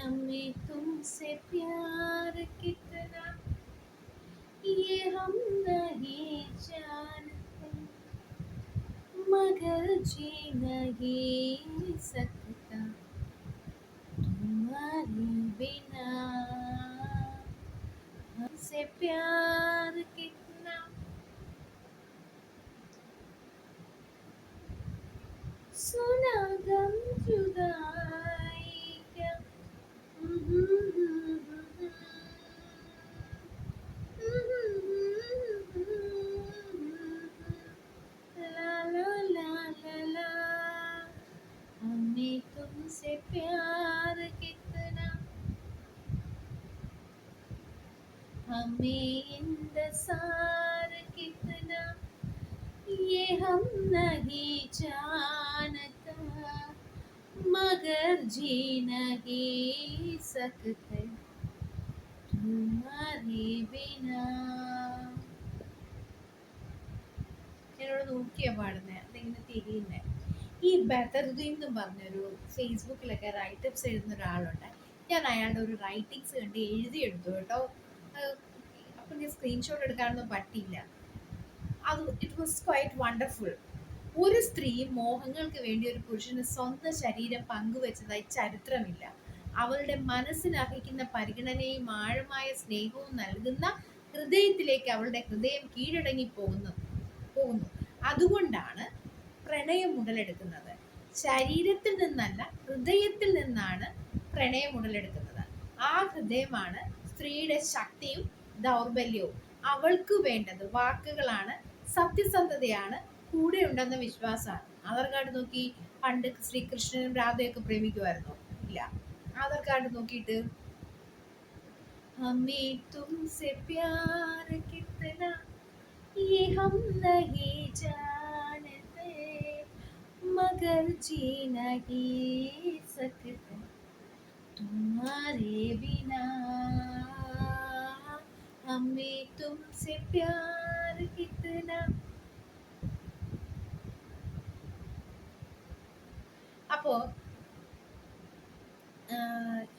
हमें तुमसे प्यार कितना ये हम नहीं जानते, मगर जी नहीं सकता तुम्हारे बिना। हमसे प्यार कितना सुना गम जुदाई क्या। ला ला ला ला ला, हमें तुमसे प्यार कितना, हमें इंतजार कितना ये हम नहीं जानता, मगर जी नहीं सकते तुम्हारे बिना. എന്നോട് നോക്കിയാ പാടുന്നത്, അതിങ്ങനെ തിരിയുന്നേ. ഈ ബദറുദ്ദീൻ എന്ന് പറഞ്ഞൊരു ഫേസ്ബുക്കിലൊക്കെ റൈറ്റപ്സ് എഴുതുന്ന ഒരാളുണ്ട്. ഞാൻ അയാളുടെ ഒരു റൈറ്റിങ്സ് കണ്ട് എഴുതിയെടുത്തു കേട്ടോ. അപ്പം ഞാൻ സ്ക്രീൻഷോട്ട് എടുക്കാനൊന്നും പറ്റിയില്ല. അത് ഇറ്റ് വാസ് ക്വൈറ്റ് വണ്ടർഫുൾ. ഒരു സ്ത്രീ മോഹങ്ങൾക്ക് വേണ്ടി ഒരു പുരുഷന് സ്വന്തം ശരീരം പങ്കുവെച്ചതായി ചരിത്രമില്ല. അവളുടെ മനസ്സിന് അർഹിക്കുന്ന പരിഗണനയും ആഴമായ സ്നേഹവും നൽകുന്ന ഹൃദയത്തിലേക്ക് അവളുടെ ഹൃദയം കീഴടങ്ങി പോകുന്നു. അതുകൊണ്ടാണ് പ്രണയം ഉടലെടുക്കുന്നത്. ശരീരത്തിൽ നിന്നല്ല, ഹൃദയത്തിൽ നിന്നാണ് പ്രണയം ഉടലെടുക്കുന്നത്. ആ ഹൃദയമാണ് സ്ത്രീയുടെ ശക്തിയും ദൗർബല്യവും. അവൾക്ക് വേണ്ടത് വാക്കുകളാണ്, സത്യസന്ധതയാണ്, കൂടെ ഉണ്ടെന്ന വിശ്വാസമാണ്. ആധാർ കാർഡ് നോക്കി പണ്ട് ശ്രീകൃഷ്ണനും രാധയൊക്കെ പ്രേമിക്കുമായിരുന്നോ? ഇല്ല. ആധാർ കാർഡ് നോക്കിയിട്ട് ഹമേ തുംസെ പ്യാർ കിतना ये हम नहीं जानते, मगर जी नहीं सकते तुम्हारे बिना. हमें तुमसे प्यार कितना. അപ്പോൾ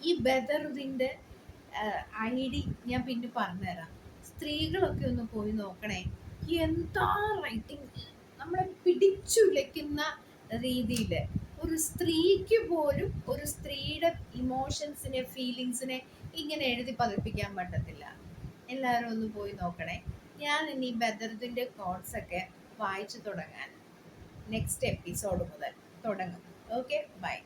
ഈ ബദറുദ്ദീൻ്റെ ID ഞാൻ പിന്നെ പറഞ്ഞുതരാം. സ്ത്രീകളൊക്കെ ഒന്ന് പോയി നോക്കണേ. എന്താ റൈറ്റിംഗ്, നമ്മളെ പിടിച്ചുലയ്ക്കുന്ന രീതിയിൽ. ഒരു സ്ത്രീക്ക് പോലും ഒരു സ്ത്രീയുടെ ഇമോഷൻസിനെ, ഫീലിങ്സിനെ ഇങ്ങനെ എഴുതി പതിപ്പിക്കാൻ പറ്റത്തില്ല. എല്ലാവരും ഒന്ന് പോയി നോക്കണേ. ഞാൻ ഇനി ബദറുദ്ദീൻ്റെ കോട്ട്സൊക്കെ വായിച്ചു തുടങ്ങാൻ നെക്സ്റ്റ് എപ്പിസോഡ് മുതൽ തുടങ്ങും. Okay, by.